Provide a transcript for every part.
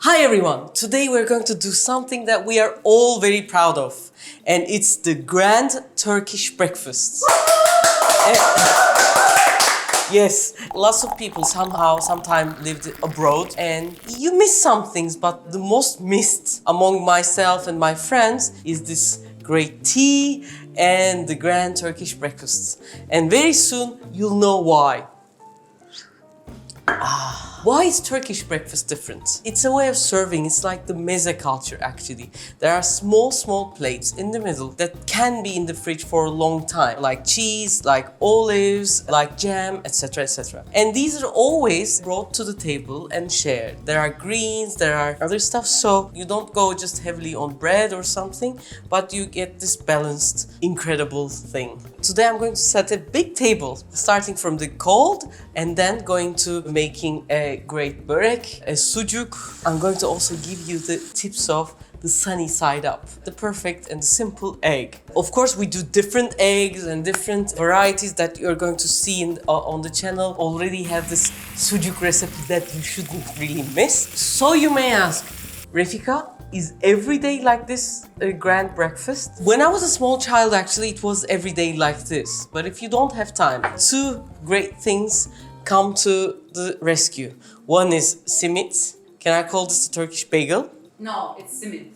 Hi everyone! Today we're going to do something that we are all very proud of, and it's the grand Turkish breakfast. Yes, lots of people sometime lived abroad and you miss some things, but the most missed among myself and my friends is this great tea and the grand Turkish breakfast. And very soon you'll know why. Why is Turkish breakfast different? It's a way of serving. It's like the meze culture actually. There are small plates in the middle that can be in the fridge for a long time, like cheese, like olives, like jam, etc, etc. And these are always brought to the table and shared. There are greens, there are other stuff, so you don't go just heavily on bread or something, but you get this balanced, incredible thing. Today I'm going to set a big table, starting from the cold and then going to making a great Borek, a Sucuk. I'm going to also give you the tips of the sunny side up, the perfect and simple egg. Of course, we do different eggs and different varieties that you're going to see on the channel. Already have this Sucuk recipe that you shouldn't really miss. So you may ask, Refika, is every day like this a grand breakfast? When I was a small child, actually, it was every day like this. But if you don't have time, two great things come to the rescue. One is Simit. Can I call this the Turkish bagel? No, it's Simit.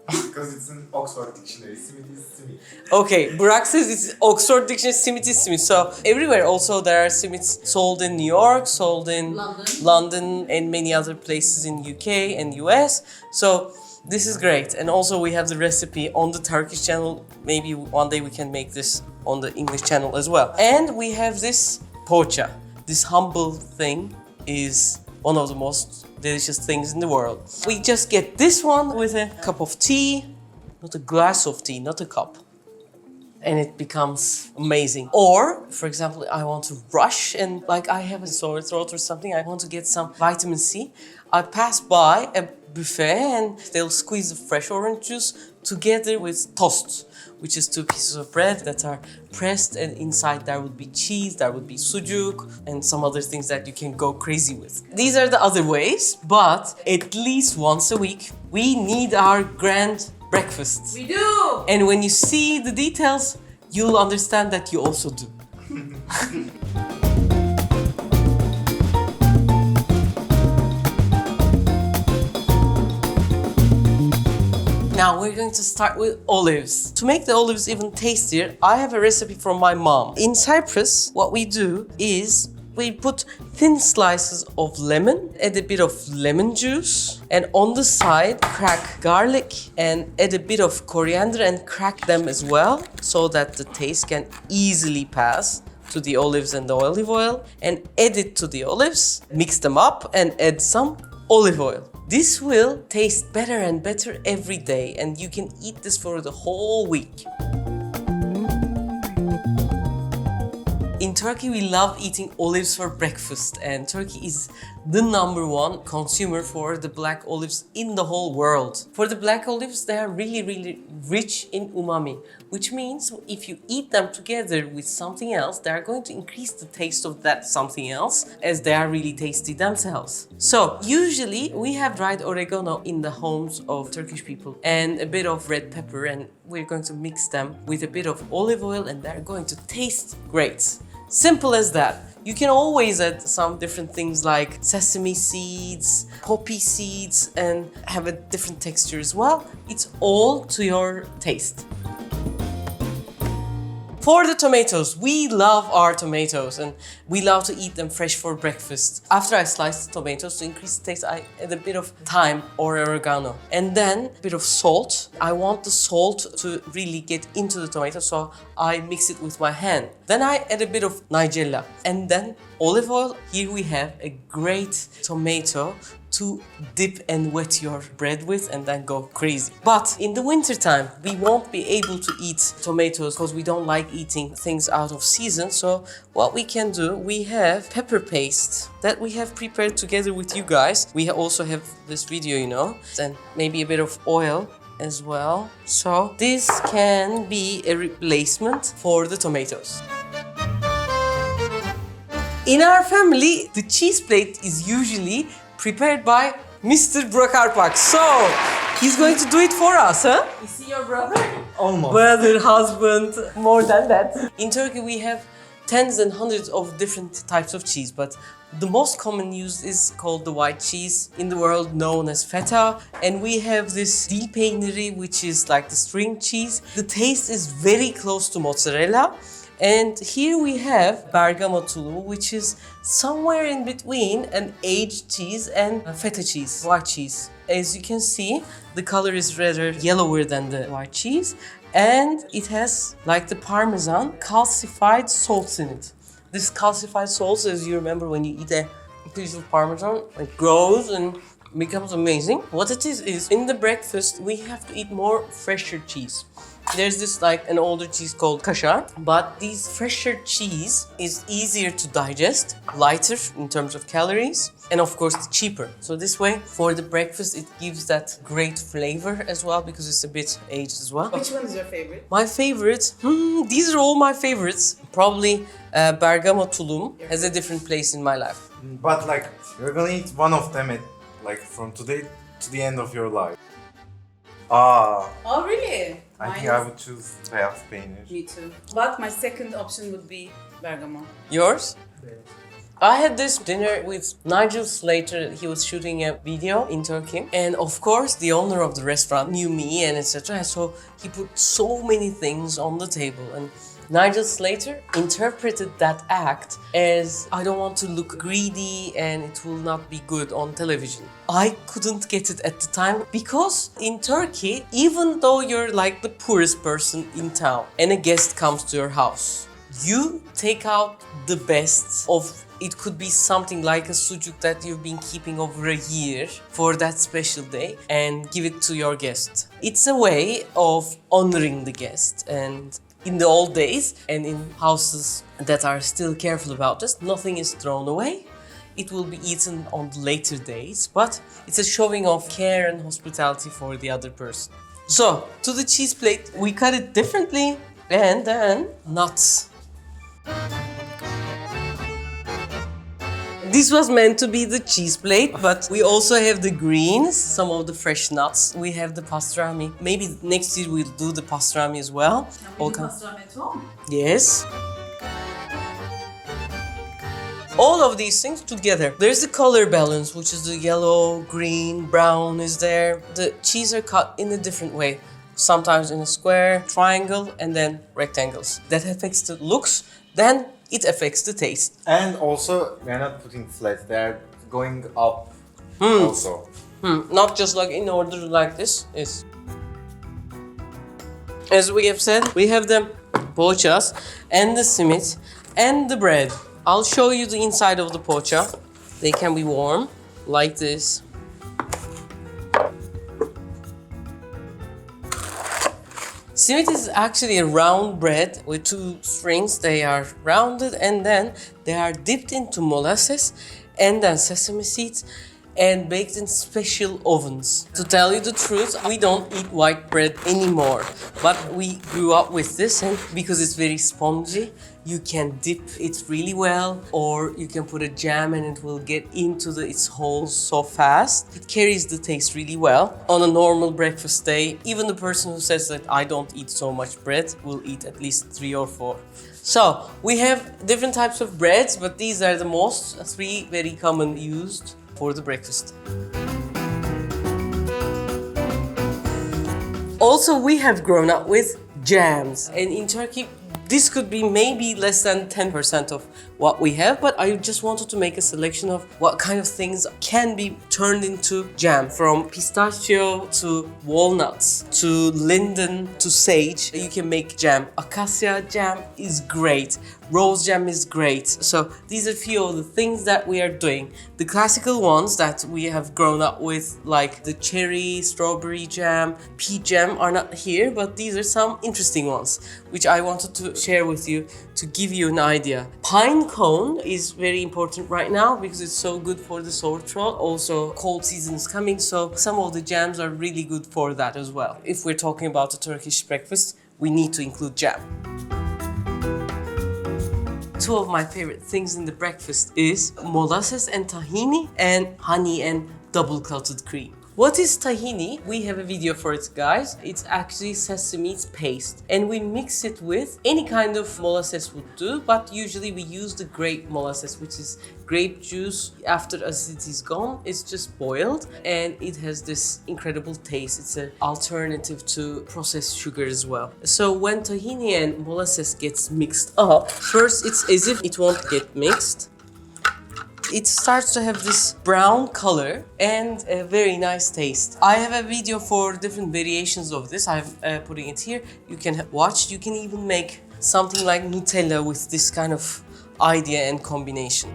Because it's in Oxford Dictionary. Simit is Simit. Okay, Burak says it's Oxford Dictionary, Simit is Simit. So everywhere also there are Simits sold in New York, sold in London and many other places in UK and US. So this is great. And also we have the recipe on the Turkish channel. Maybe one day we can make this on the English channel as well. And we have this poğaça. This humble thing is one of the most delicious things in the world. We just get this one with a cup of tea, not a glass of tea, not a cup. And it becomes amazing. Or, for example, I want to rush and like I have a sore throat or something, I want to get some vitamin C. I pass by a buffet and they'll squeeze the fresh orange juice together with toast, which is two pieces of bread that are pressed, and inside there would be cheese, there would be sucuk, and some other things that you can go crazy with. These are the other ways, but at least once a week, we need our grand breakfast. We do! And when you see the details, you'll understand that you also do. Now we're going to start with olives. To make the olives even tastier, I have a recipe from my mom. In Cyprus, what we do is we put thin slices of lemon, add a bit of lemon juice, and on the side crack garlic and add a bit of coriander and crack them as well, so that the taste can easily pass to the olives and the olive oil, and add it to the olives, mix them up and add some olive oil. This will taste better and better every day, and you can eat this for the whole week. In Turkey, we love eating olives for breakfast, and Turkey is the #1 consumer for the black olives in the whole world. For the black olives, they are really rich in umami, which means if you eat them together with something else, they are going to increase the taste of that something else, as they are really tasty themselves. So usually we have dried oregano in the homes of Turkish people and a bit of red pepper, and we're going to mix them with a bit of olive oil, and they're going to taste great. Simple as that. You can always add some different things like sesame seeds, poppy seeds, and have a different texture as well. It's all to your taste. For the tomatoes, we love our tomatoes and we love to eat them fresh for breakfast. After I slice the tomatoes, to increase the taste, I add a bit of thyme or oregano. And then a bit of salt. I want the salt to really get into the tomato, so I mix it with my hand. Then I add a bit of nigella. And then olive oil. Here we have a great tomato to dip and wet your bread with and then go crazy. But in the winter time, we won't be able to eat tomatoes because we don't like eating things out of season. So what we can do, we have pepper paste that we have prepared together with you guys. We also have this video, you know, and maybe a bit of oil as well. So this can be a replacement for the tomatoes. In our family, the cheese plate is usually prepared by Mr. Borek Arpak. So, he's going to do it for us, huh? Is he your brother? Almost. Brother, husband, more than that. In Turkey, we have tens and hundreds of different types of cheese, but the most common used is called the white cheese, in the world known as feta. And we have this dil peyniri, which is like the string cheese. The taste is very close to mozzarella. And here we have Bergamo tulum, which is somewhere in between an aged cheese and feta cheese, white cheese. As you can see, the color is rather yellower than the white cheese, and it has, like the Parmesan, calcified salts in it. This calcified salts, as you remember when you eat a piece of Parmesan, it grows and becomes amazing. What it is in the breakfast, we have to eat more fresher cheese. There's this like an older cheese called kaşar, but these fresher cheese is easier to digest, lighter in terms of calories, and of course cheaper. So this way, for the breakfast, it gives that great flavor as well because it's a bit aged as well. Which one is your favorite? My favorite, these are all my favorites. Probably Bergamo tulum has a different place in my life. But like, you're gonna eat one of them at, like, from today to the end of your life. Ah, Oh, really? I think Mine I is- would choose beyaz peynir. Me too. But my second option would be Bergamo. Yours? I had this dinner with Nigel Slater. He was shooting a video in Turkey. And of course, the owner of the restaurant knew me and etc. So he put so many things on the table. And Nigel Slater interpreted that act as, I don't want to look greedy and it will not be good on television. I couldn't get it at the time because in Turkey, even though you're like the poorest person in town and a guest comes to your house, you take out the best of, it could be something like a sucuk that you've been keeping over a year for that special day and give it to your guest. It's a way of honoring the guest. And in the old days and in houses that are still careful about this, nothing is thrown away. It will be eaten on the later days, but it's a showing of care and hospitality for the other person. So, to the cheese plate, we cut it differently, and then nuts. This was meant to be the cheese plate, but we also have the greens, some of the fresh nuts. We have the pastrami. Maybe next year we'll do the pastrami as well. All kind- pastrami at home? Yes. All of these things together. There's the color balance, which is the yellow, green, brown is there. The cheese are cut in a different way. Sometimes in a square, triangle, and then rectangles. That affects the looks. Then it affects the taste. And also, we're not putting flat, they're going up also. Not just like in order like this. Is. As we have said, we have the poğaças and the simit and the bread. I'll show you the inside of the poğaça. They can be warm like this. Simit is actually a round bread with two strings. They are rounded and then they are dipped into molasses and then sesame seeds and baked in special ovens. To tell you the truth, we don't eat white bread anymore, but we grew up with this, and because it's very spongy, you can dip it really well, or you can put a jam and it will get into its holes so fast. It carries the taste really well. On a normal breakfast day, even the person who says that I don't eat so much bread will eat at least 3 or 4. So, we have different types of breads, but these are the most 3 very common used for the breakfast. Also, we have grown up with jams, and in Turkey, this could be maybe less than 10% of what we have, but I just wanted to make a selection of what kind of things can be turned into jam. From pistachio to walnuts to linden to sage, you can make jam. Acacia jam is great. Rose jam is great. So these are a few of the things that we are doing. The classical ones that we have grown up with, like the cherry, strawberry jam, peach jam, are not here, but these are some interesting ones which I wanted to share with you to give you an idea. Pine cone is very important right now because it's so good for the sore throat. Also, cold season is coming, so some of the jams are really good for that as well. If we're talking about a Turkish breakfast, we need to include jam. Two of my favorite things in the breakfast is molasses and tahini and honey and double coated cream. What is tahini? We have a video for it, guys. It's actually sesame paste, and we mix it with any kind of molasses would do, but usually we use the grape molasses, which is grape juice. After acidity is gone, it's just boiled, and it has this incredible taste. It's an alternative to processed sugar as well. So when tahini and molasses gets mixed up, first it's as if it won't get mixed. It starts to have this brown color and a very nice taste. I have a video for different variations of this. I'm putting it here. You can watch. You can even make something like Nutella with this kind of idea and combination.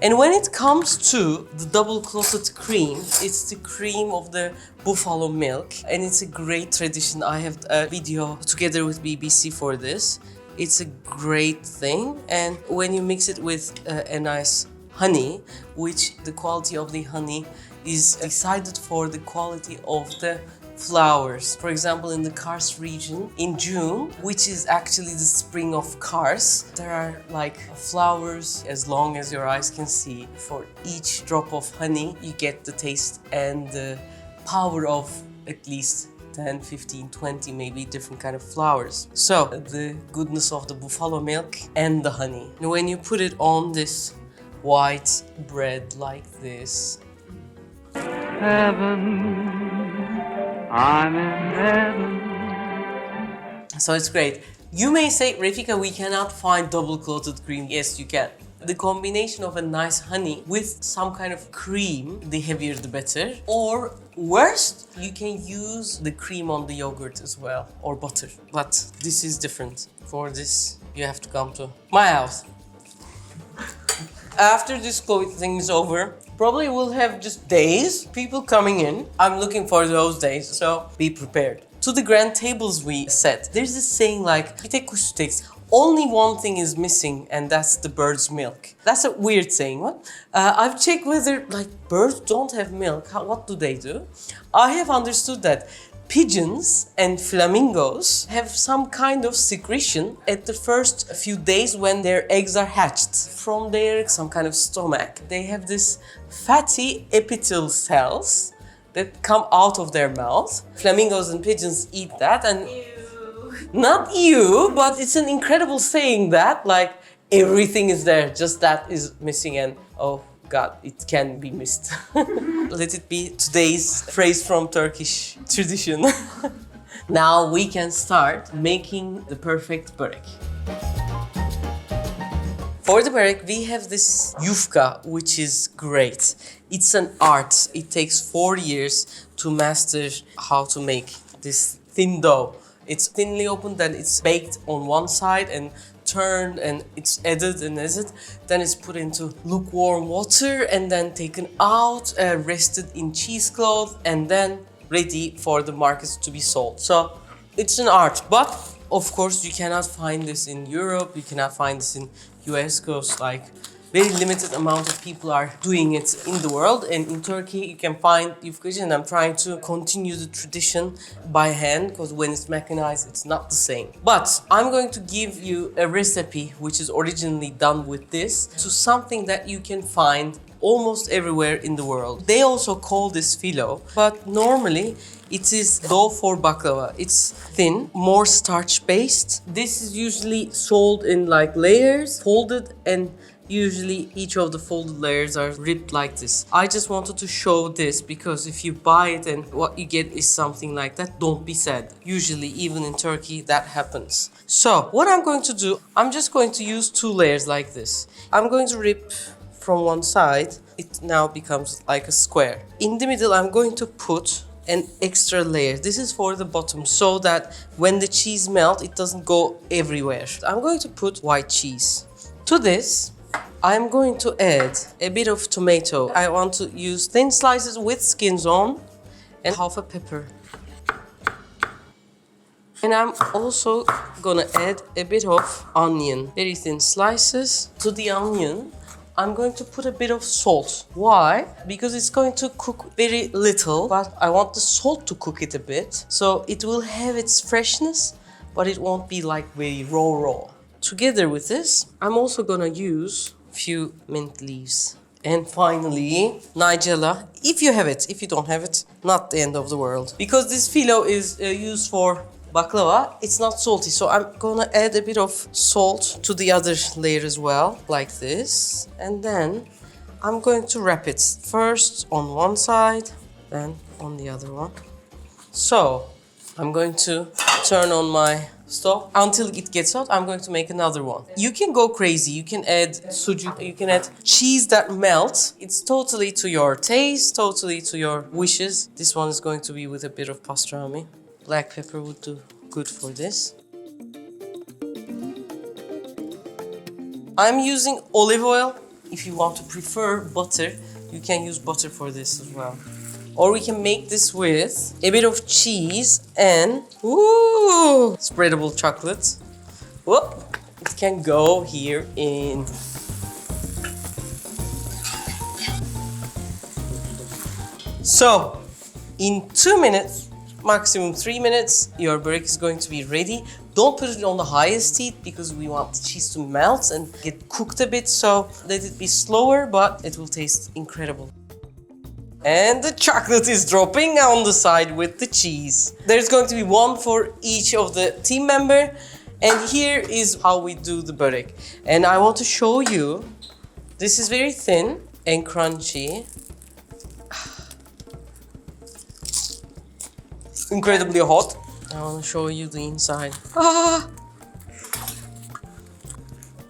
And when it comes to the double clotted cream, it's the cream of the buffalo milk, and it's a great tradition. I have a video together with BBC for this. It's a great thing, and when you mix it with a nice honey, which the quality of the honey is decided for the quality of the flowers. For example, in the Kars region, in June, which is actually the spring of Kars, there are like flowers as long as your eyes can see. For each drop of honey, you get the taste and the power of at least 10, 15, 20 maybe different kind of flowers. So the goodness of the buffalo milk and the honey. And when you put it on this white bread like this. Heaven, I'm in heaven. So it's great. You may say, Refika, we cannot find double coated cream. Yes, you can. The combination of a nice honey with some kind of cream, the heavier the better. Or worst, you can use the cream on the yogurt as well, or butter. But this is different. For this, you have to come to my house. After this COVID thing is over, probably we'll have just days, people coming in. I'm looking for those days, so be prepared. To the grand tables we set, there's this saying like, bir tek kuş steaks. Only one thing is missing, and that's the bird's milk. That's a weird saying. What? I've checked whether like birds don't have milk. What do they do? I have understood that pigeons and flamingos have some kind of secretion at the first few days when their eggs are hatched. From their some kind of stomach, they have this fatty epithelial cells that come out of their mouth. Flamingos and pigeons eat that, and not you, but it's an incredible saying that like everything is there, just that is missing, and oh God, it can be missed. Let it be today's phrase from Turkish tradition. Now we can start making the perfect börek. For the börek, we have this Yufka, which is great. It's an art. It takes 4 years to master how to make this thin dough. It's thinly opened, then it's baked on one side and turned, and it's added and added. Then it's put into lukewarm water and then taken out, rested in cheesecloth, and then ready for the markets to be sold. So it's an art, but of course you cannot find this in Europe, you cannot find this in US, because like very limited amount of people are doing it in the world, and in Turkey you can find Yufkacı, and I'm trying to continue the tradition by hand because when it's mechanized it's not the same. But I'm going to give you a recipe which is originally done with this to something that you can find almost everywhere in the world. They also call this filo, but normally it is dough for baklava. It's thin, more starch based. This is usually sold in like layers, folded, and usually each of the folded layers are ripped like this. I just wanted to show this because if you buy it and what you get is something like that, don't be sad. Usually, even in Turkey, that happens. So, what I'm going to do, I'm just going to use 2 layers like this. I'm going to rip from one side. It now becomes like a square. In the middle, I'm going to put an extra layer. This is for the bottom so that when the cheese melts, it doesn't go everywhere. I'm going to put white cheese. To this, I'm going to add a bit of tomato. I want to use thin slices with skins on and half a pepper. And I'm also gonna add a bit of onion, very thin slices. To the onion, I'm going to put a bit of salt. Why? Because it's going to cook very little, but I want the salt to cook it a bit. So it will have its freshness, but it won't be like very raw. Together with this, I'm also gonna use few mint leaves. And finally, Nigella, if you have it. If you don't have it, not the end of the world. Because this phyllo is used for baklava, it's not salty. So I'm gonna add a bit of salt to the other layer as well, like this. And then I'm going to wrap it first on one side, then on the other one. So I'm going to turn on my stove until it gets hot. I'm going to make another one. You can go crazy. You can add sucuk, you can add cheese that melts. It's totally to your taste, totally to your wishes. This one is going to be with a bit of pastrami. Black pepper would do good for this. I'm using olive oil. If you want to prefer butter, you can use butter for this as well. Or we can make this with a bit of cheese and spreadable chocolate. Whoop, it can go here in. So, in 2 minutes, maximum 3 minutes, your Borek is going to be ready. Don't put it on the highest heat because we want the cheese to melt and get cooked a bit. So let it be slower, but it will taste incredible. And the chocolate is dropping on the side with the cheese. There's going to be one for each of the team member. And here is how we do the Borek. And I want to show you, this is very thin and crunchy. Incredibly hot. I want to show you the inside.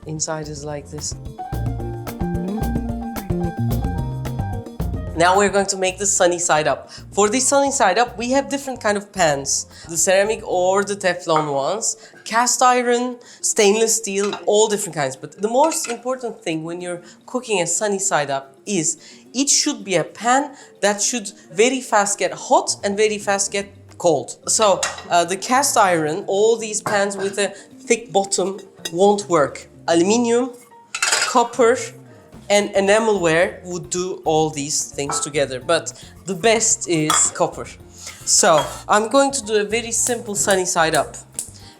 Inside is like this. Now we're going to make the sunny side up. For the sunny side up, we have different kind of pans. The ceramic or the Teflon ones, cast iron, stainless steel, all different kinds. But the most important thing when you're cooking a sunny side up is it should be a pan that should very fast get hot and very fast get cold. So the cast iron, all these pans with a thick bottom won't work. Aluminium, copper, and enamelware would do all these things together, but the best is copper. So I'm going to do a very simple sunny side up.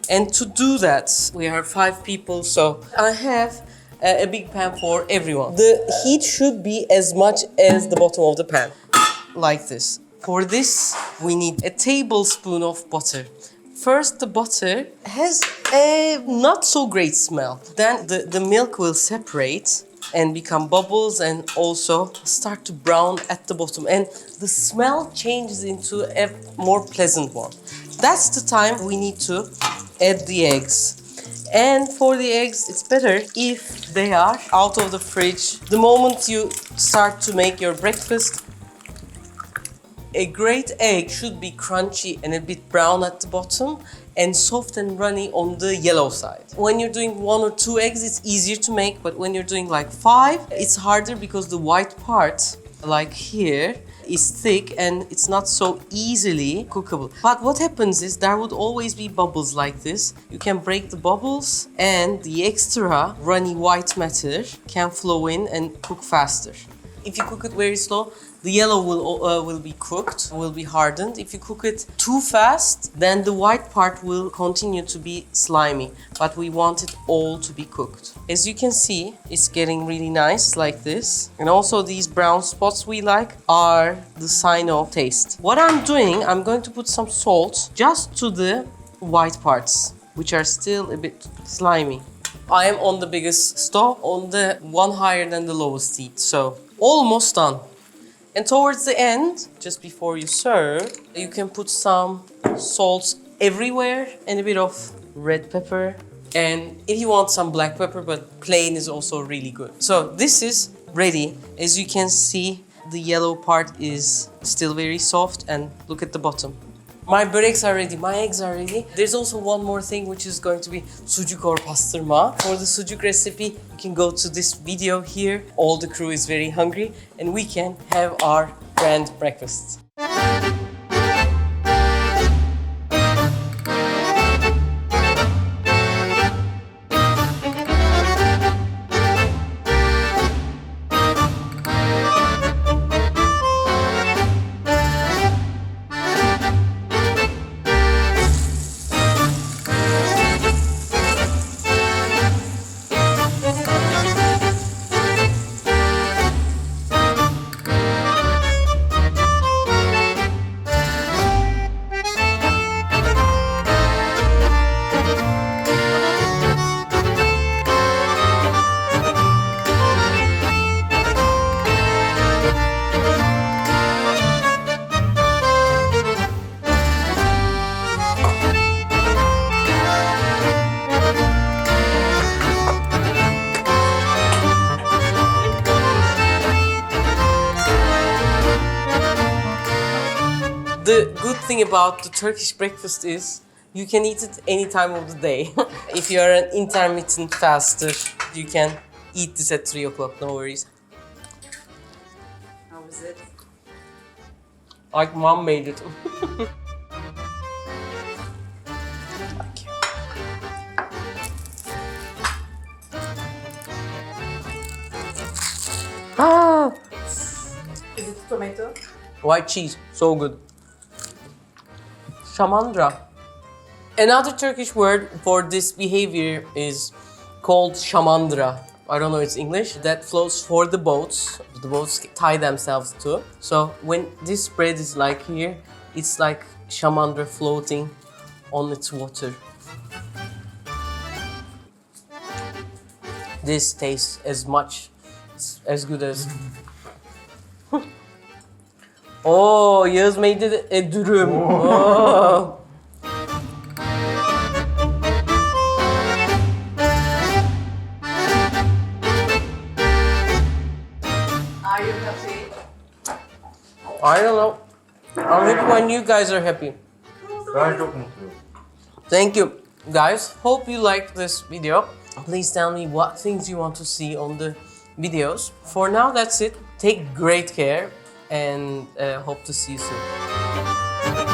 And to do that, we are 5 people, so I have a big pan for everyone. The heat should be as much as the bottom of the pan, like this. For this, we need a tablespoon of butter. First, the butter has a not so great smell. Then the milk will separate and become bubbles and also start to brown at the bottom. And the smell changes into a more pleasant one. That's the time we need to add the eggs. And for the eggs, it's better if they are out of the fridge. The moment you start to make your breakfast, a great egg should be crunchy and a bit brown at the bottom and soft and runny on the yellow side. When you're doing 1 or 2 eggs, it's easier to make, but when you're doing like 5, it's harder because the white part, like here, is thick and it's not so easily cookable. But what happens is there would always be bubbles like this. You can break the bubbles and the extra runny white matter can flow in and cook faster. If you cook it very slow, the yellow will be cooked, will be hardened. If you cook it too fast, then the white part will continue to be slimy. But we want it all to be cooked. As you can see, it's getting really nice like this. And also these brown spots we like are the sign of taste. What I'm doing, I'm going to put some salt just to the white parts, which are still a bit slimy. I am on the biggest stove, on the one higher than the lowest heat, so almost done. And towards the end, just before you serve, you can put some salt everywhere and a bit of red pepper. And if you want some black pepper, but plain is also really good. So this is ready. As you can see, the yellow part is still very soft and look at the bottom. My Boreks are ready, my eggs are ready. There's also one more thing which is going to be sucuk or pastırma. For the sucuk recipe, you can go to this video here. All the crew is very hungry and we can have our grand breakfast. The good thing about the Turkish breakfast is you can eat it any time of the day. If you are an intermittent faster, you can eat this at 3 o'clock, no worries. How is it? Like mom made it. Ah, Is it tomato? white cheese, so good. Shamandra. Another Turkish word for this behavior is called shamandra. I don't know its English. That floats for the boats. The boats tie themselves to. So when this bread is like here, it's like shamandra floating on its water. This tastes as good as... Oh, Yağız made it a dürüm. Oh. Are you happy? I don't know. I'm happy when you guys are happy. Ben çok mutluyum. Thank you, guys. Hope you liked this video. Please tell me what things you want to see on the videos. For now, that's it. Take great care and hope to see you soon.